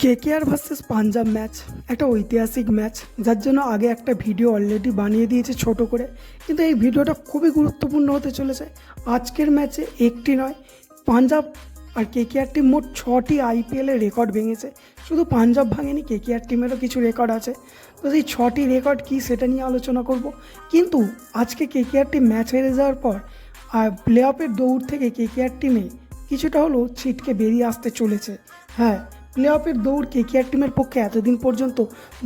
KKR versus Punjab match একটা ঐতিহাসিক match, যার জন্য আগে একটা ভিডিও অলরেডি বানিয়ে দিয়েছে ছোট করে। কিন্তু এই ভিডিওটা খুবই গুরুত্বপূর্ণ হতে চলেছে। আজকের ম্যাচে একটি নয়, পাঞ্জাব আর কেকেআর টিম মোট 6টি আইপিএলের রেকর্ড ভেঙেছে। শুধু পাঞ্জাব ভাঙেনি, কেকেআর টিমেরও কিছু রেকর্ড আছে। তো সেই 6টি রেকর্ড কী সেটা নিয়ে আলোচনা করব। কিন্তু আজকে কেকেআর টিম ম্যাচ হেরে যাওয়ার পর আর প্লে অফের দৌড় থেকে কেকেআর টিমে কিছুটা হলেও ছিটকে বেরিয়ে আসতে চলেছে। হ্যাঁ, প্লে অফের দৌড় কেকেআর টিমের পক্ষে এতদিন পর্যন্ত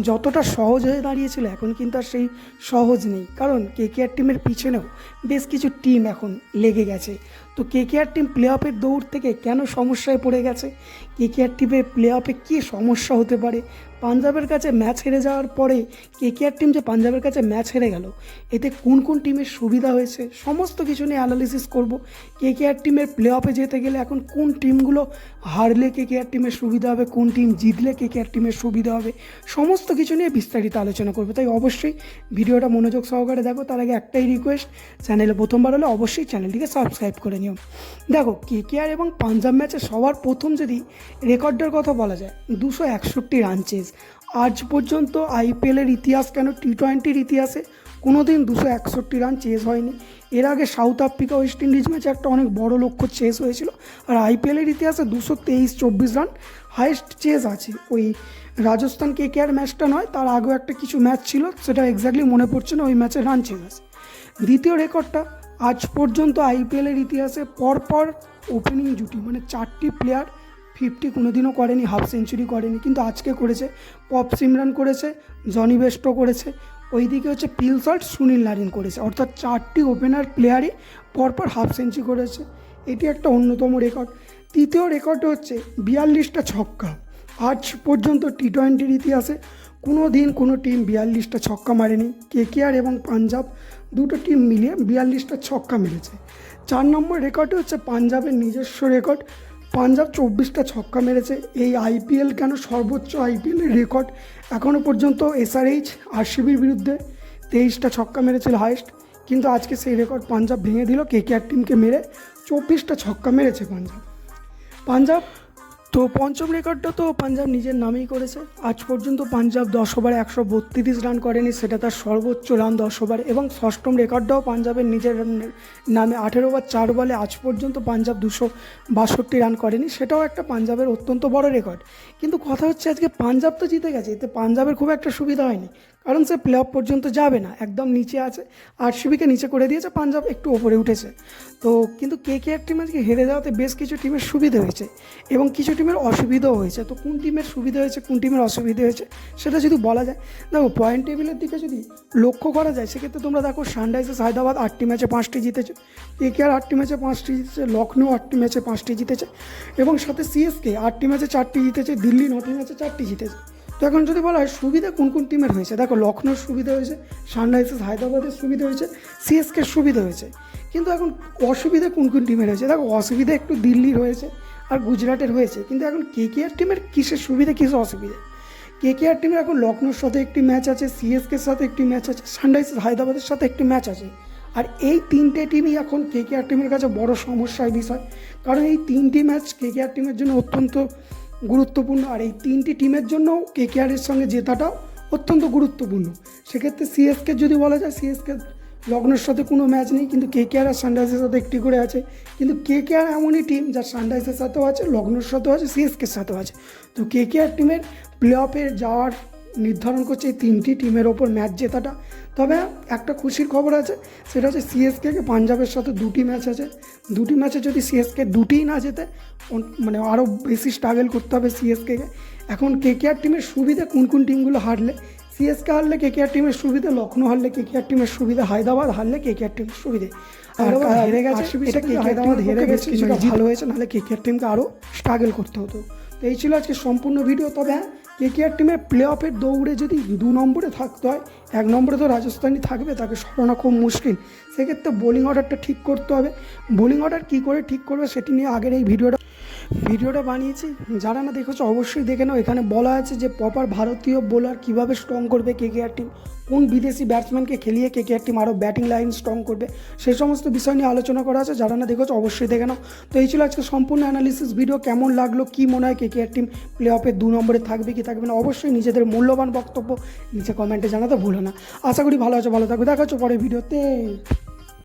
যতটা সহজ হয়ে দাঁড়িয়েছিল, এখন কিন্তু আর সেই সহজ নেই। কারণ কেকেআর টিমের পিছনেও বেশ কিছু টিম এখন লেগে গেছে। তো কেকেআর টিম প্লে অফের দৌড় থেকে কেন সমস্যায় পড়ে গেছে, কেকেআর টিমের প্লে অফে কী সমস্যা হতে পারে, পাঞ্জাবের কাছে ম্যাচ হেরে যাওয়ার পরে কেকেআর টিম যে পাঞ্জাবের কাছে ম্যাচ হেরে গেল, এতে কোন কোন টিমের সুবিধা হয়েছে, সমস্ত কিছু নিয়ে অ্যানালিসিস করব। কেকেআর টিমের প্লে অফে যেতে গেলে এখন কোন টিমগুলো হারলে কেকেআর টিমের সুবিধা হবে, কোন টিম জিতলে কেকেআর টিমের সুবিধা হবে, সমস্ত কিছু নিয়ে বিস্তারিত আলোচনা করবো। তাই অবশ্যই ভিডিওটা মনোযোগ সহকারে দেখো। তার আগে একটাই রিকোয়েস্ট, চ্যানেলে প্রথমবার হলে অবশ্যই চ্যানেলটিকে সাবস্ক্রাইব করে নিও। দেখো, কেকেআর এবং পাঞ্জাব ম্যাচে সবার প্রথম যদি রেকর্ডের কথা বলা যায়, 261 রান চেজ। আজ পর্যন্ত আইপিএলের ইতিহাস কেন, টি-20-র ইতিহাসে কোনোদিন 261 রান চেজ হয়নি। এর আগে সাউথ আফ্রিকা ওয়েস্ট ইন্ডিজ ম্যাচে একটা অনেক বড় লক্ষ্য চেজ হয়েছিল। আর আইপিএলের ইতিহাসে 223-24 রান হাইয়েস্ট চেজ আছে। ওই রাজস্থান কেকেআর ম্যাচটা নয়, তার আগেও একটা কিছু ম্যাচ ছিল, সেটা এক্স্যাক্টলি মনে পড়ছে না, ওই ম্যাচে রান চেজ আছে। দ্বিতীয় রেকর্ডটা, আজ পর্যন্ত আইপিএলের ইতিহাসে পরপর ওপেনিং জুটি মানে 4টি প্লেয়ার 50 কোনোদিনও করেনি, হাফ সেঞ্চুরি করেনি, কিন্তু আজকে করেছে। পপ সিমরান করেছে, জনি বেস্টো করেছে, ওইদিকে হচ্ছে পিল সল্ট, সুনীল নারিন করেছে। অর্থাৎ 4টি ওপেনার প্লেয়ারই পরপর হাফ সেঞ্চুরি করেছে। এটি একটা অন্যতম রেকর্ড। তৃতীয় রেকর্ড হচ্ছে 42টা ছক্কা। আজ পর্যন্ত টি-20-র ইতিহাসে কোনো দিন কোনো টিম 42টা ছক্কা মারেনি। কেকেআর এবং পাঞ্জাব দুটো টিম মিলিয়ে 42টা ছক্কা মেরেছে। 4 নম্বর রেকর্ডে হচ্ছে পাঞ্জাবের নিজস্ব রেকর্ড। পাঞ্জাব 24টা ছক্কা মেরেছে। এই আইপিএল কেন সর্বোচ্চ আইপিএলের রেকর্ড। এখনও পর্যন্ত এসআরএইচ আরসিবির বিরুদ্ধে 23টা ছক্কা মেরেছিল হাইয়েস্ট, কিন্তু আজকে সেই রেকর্ড পাঞ্জাব ভেঙে দিল। কেকেআর টিমকে মেরে 24টা ছক্কা মেরেছে পাঞ্জাব। তো পঞ্চম রেকর্ডটা তো পাঞ্জাব নিজের নামেই করেছে। আজ পর্যন্ত পাঞ্জাব 10 ওভারে 132 রান করেনি, সেটা তার সর্বোচ্চ রান 10 ওভারে। এবং ষষ্ঠম রেকর্ডটাও পাঞ্জাবের নিজের নামে, 18 ওভার 4 বলে আজ পর্যন্ত পাঞ্জাব 262 রান করেনি, সেটাও একটা পাঞ্জাবের অত্যন্ত বড় রেকর্ড। কিন্তু কথা হচ্ছে, আজকে পাঞ্জাব তো জিতে গেছে, এতে পাঞ্জাবের খুব একটা সুবিধা হয়নি, কারণ সে প্লে অফ পর্যন্ত যাবে না, একদম নিচে আছে। আরসিবিকে নিচে করে দিয়েছে, পাঞ্জাব একটু ওপরে উঠেছে। তো কিন্তু কেকেআর টিম আজকে হেরে যাওয়াতে বেশ কিছু টিমের সুবিধা হয়েছে এবং কিছু টিমের অসুবিধাও হয়েছে। তো কোন টিমের সুবিধা হয়েছে, কোন টিমের অসুবিধা হয়েছে, সেটা যদি বলা যায়, দেখো পয়েন্ট টেবিলের দিকে যদি লক্ষ্য করা যায়, সেক্ষেত্রে তোমরা দেখো সানরাইজার্স হায়দ্রাবাদ 8টি ম্যাচে 5টি জিতেছে, কেকেআর 8টি ম্যাচে 5টি জিতেছে, লখনৌ 8টি ম্যাচে 5টি জিতেছে, এবং সাথে সিএসকে 8টি ম্যাচে 4টি জিতেছে, দিল্লি 9টি ম্যাচে 4টি জিতেছে। তো এখন যদি বলা হয় সুবিধা কোন কোন টিমের হয়েছে, দেখো লখনৌর সুবিধা হয়েছে, সানরাইজার্স হায়দ্রাবাদের সুবিধা হয়েছে, সিএসকের সুবিধা হয়েছে। কিন্তু এখন অসুবিধা কোন কোন টিমের হয়েছে, দেখো অসুবিধা একটু দিল্লির হয়েছে আর গুজরাটের হয়েছে। কিন্তু এখন কেকেআর টিমের কিসের সুবিধা, কিসের অসুবিধা? কেকেআর টিমের এখন লখনৌর সাথে একটি ম্যাচ আছে, সিএসকের সাথে একটি ম্যাচ আছে, সানরাইজার্স হায়দ্রাবাদের সাথে একটি ম্যাচ আছে। আর এই 3টে টিমই এখন কেকেআর টিমের কাছে বড় সমস্যার বিষয়, কারণ এই 3টি ম্যাচ কেকেআর টিমের জন্য অত্যন্ত গুরুত্বপূর্ণ। আর এই 3টি টিমের জন্য কেকেআরের সঙ্গে জেতাটাও অত্যন্ত গুরুত্বপূর্ণ। সেক্ষেত্রে সিএসকে যদি বলা যায়, সিএসকে লখনৌর সাথে কোনো ম্যাচ নেই, কিন্তু কেকেআর আর সানরাইজার্সের সাথে একটি করে আছে। কিন্তু কেকেআর এমনই টিম যা সানরাইজার্সের সাথেও আছে, লখনৌর সাথেও আছে, সিএসকের সাথেও আছে। তো কেকেআর টিমের প্লে অফে যাওয়ার নির্ধারণ করছে এই 3টি টিমের ওপর ম্যাচ জেতাটা। তবে একটা খুশির খবর আছে, সেটা হচ্ছে সিএসকে পাঞ্জাবের সাথে 2টি ম্যাচ আছে। 2টি ম্যাচে যদি সিএসকে 2টিই না জেতে, মানে আরও বেশি স্ট্রাগল করতে হবে সিএসকেকে। এখন কেকেআর টিমের সুবিধা কোন কোন টিমগুলো হারলে, সিএসকে হারলে কেকেআর টিমের সুবিধা, লখনৌ হারলে কেকেআর টিমের সুবিধা, হায়দ্রাবাদ হারলে কেকেআর টিমের সুবিধা। আর হেরে গেছে, এটা হায়দ্রাবাদ হেরে গেছে, কিছুটা ভালো হয়েছে, নাহলে কেকেআর টিমকে আরও স্ট্রাগল করতে হতো। তো এই ছিল আজকে সম্পূর্ণ ভিডিও। তবে হ্যাঁ, কেকেআর টিমের প্লে অফের দৌড়ে যদি 2 নম্বরে থাকতে হয়, 1 নম্বরে তো রাজস্থানই থাকবে, তাকে সরানো খুব মুশকিল। সেক্ষেত্রে বোলিং অর্ডারটা ঠিক করতে হবে। বোলিং অর্ডার কী করে ঠিক করবে সেটি নিয়ে আগের এই ভিডিওটা ভিডিওটা বানিয়েছি, যারা না দেখেছো অবশ্যই দেখে নাও। এখানে বলা আছে যে প্রপার ভারতীয় বোলার কীভাবে স্ট্রং করবে কেকেআর টিম, কোন বিদেশি ব্যাটসম্যানকে খেলিয়ে কেকেআর টিম আরও ব্যাটিং লাইন স্ট্রং করবে, সেই সমস্ত বিষয় নিয়ে আলোচনা করা আছে। যারা না দেখেছো অবশ্যই দেখে নাও। তো এই ছিল আজকে সম্পূর্ণ অ্যানালিসিস ভিডিও। কেমন লাগলো, কী মনে হয় কেকেআর টিম প্লে অফে 2 নম্বরে থাকবে কি থাকবে না, অবশ্যই নিজেদের মূল্যবান বক্তব্য নিচে কমেন্টে জানাতে ভুলো না। আশা করি ভালো আছে, ভালো থাকবে। দেখা হচ্ছে পরের ভিডিওতে।